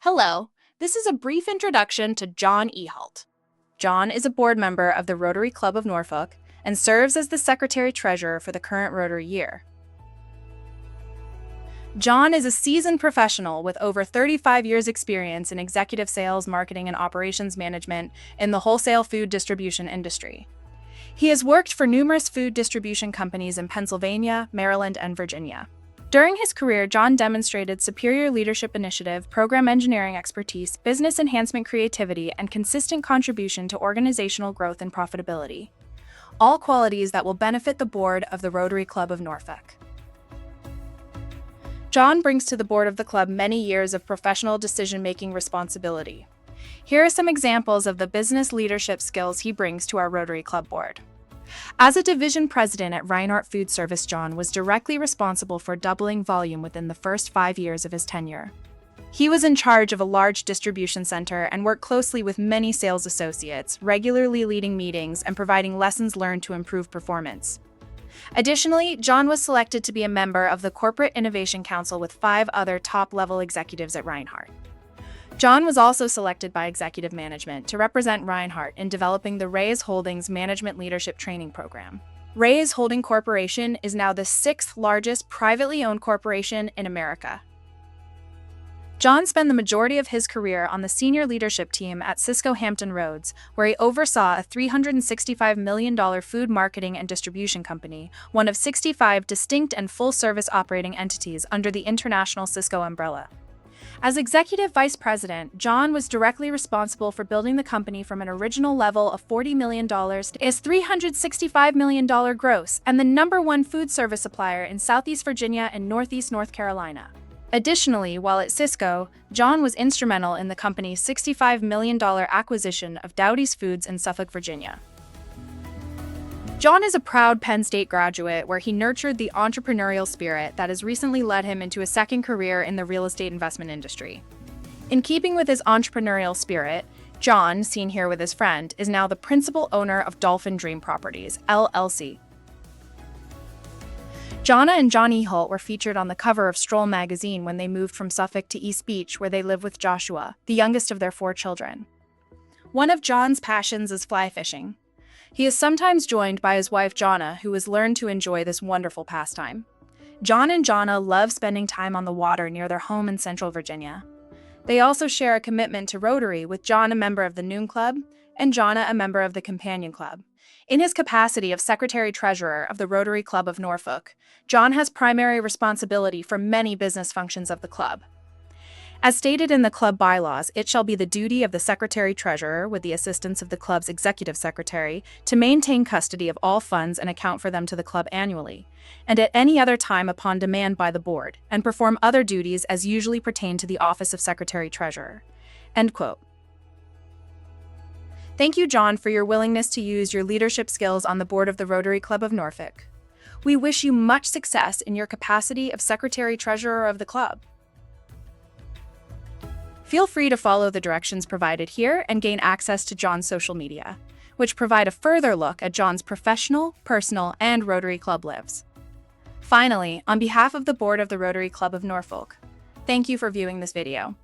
Hello, this is a brief introduction to John Ehehalt. John is a board member of the Rotary Club of Norfolk and serves as the Secretary-Treasurer for the current Rotary year. John is a seasoned professional with over 35 years' experience in executive sales, marketing, and operations management in the wholesale food distribution industry. He has worked for numerous food distribution companies in Pennsylvania, Maryland, and Virginia. During his career, John demonstrated superior leadership initiative, program engineering expertise, business enhancement creativity, and consistent contribution to organizational growth and profitability. All qualities that will benefit the board of the Rotary Club of Norfolk. John brings to the board of the club many years of professional decision-making responsibility. Here are some examples of the business leadership skills he brings to our Rotary Club board. As a division president at Reinhart Food Service, John was directly responsible for doubling volume within the first 5 years of his tenure. He was in charge of a large distribution center and worked closely with many sales associates, regularly leading meetings and providing lessons learned to improve performance. Additionally, John was selected to be a member of the Corporate Innovation Council with 5 other top-level executives at Reinhart. John was also selected by executive management to represent Reinhart in developing the Reyes Holdings Management Leadership Training Program. Reyes Holding Corporation is now the 6th largest privately owned corporation in America. John spent the majority of his career on the senior leadership team at Cisco Hampton Roads, where he oversaw a $365 million food marketing and distribution company, one of 65 distinct and full-service operating entities under the international Cisco umbrella. As Executive Vice President, John was directly responsible for building the company from an original level of $40 million to its $365 million gross and the #1 food service supplier in Southeast Virginia and Northeast North Carolina. Additionally, while at Cisco, John was instrumental in the company's $65 million acquisition of Dowdy's Foods in Suffolk, Virginia. John is a proud Penn State graduate where he nurtured the entrepreneurial spirit that has recently led him into a second career in the real estate investment industry. In keeping with his entrepreneurial spirit, John, seen here with his friend, is now the principal owner of Dolphin Dream Properties, LLC. Jonna and John Ehehalt were featured on the cover of Stroll magazine when they moved from Suffolk to East Beach, where they live with Joshua, the youngest of their 4 children. One of John's passions is fly fishing. He is sometimes joined by his wife Jonna, who has learned to enjoy this wonderful pastime. John and Jonna love spending time on the water near their home in Central Virginia. They also share a commitment to Rotary, with John a member of the Noon Club and Jonna a member of the Companion Club. In his capacity of Secretary-Treasurer of the Rotary Club of Norfolk, John has primary responsibility for many business functions of the club. As stated in the club bylaws, it shall be the duty of the Secretary-Treasurer, with the assistance of the club's Executive Secretary, to maintain custody of all funds and account for them to the club annually, and at any other time upon demand by the board, and perform other duties as usually pertain to the office of Secretary-Treasurer." End quote. Thank you, John, for your willingness to use your leadership skills on the board of the Rotary Club of Norfolk. We wish you much success in your capacity of Secretary-Treasurer of the club. Feel free to follow the directions provided here and gain access to John's social media, which provide a further look at John's professional, personal, and Rotary Club lives. Finally, on behalf of the board of the Rotary Club of Norfolk, thank you for viewing this video.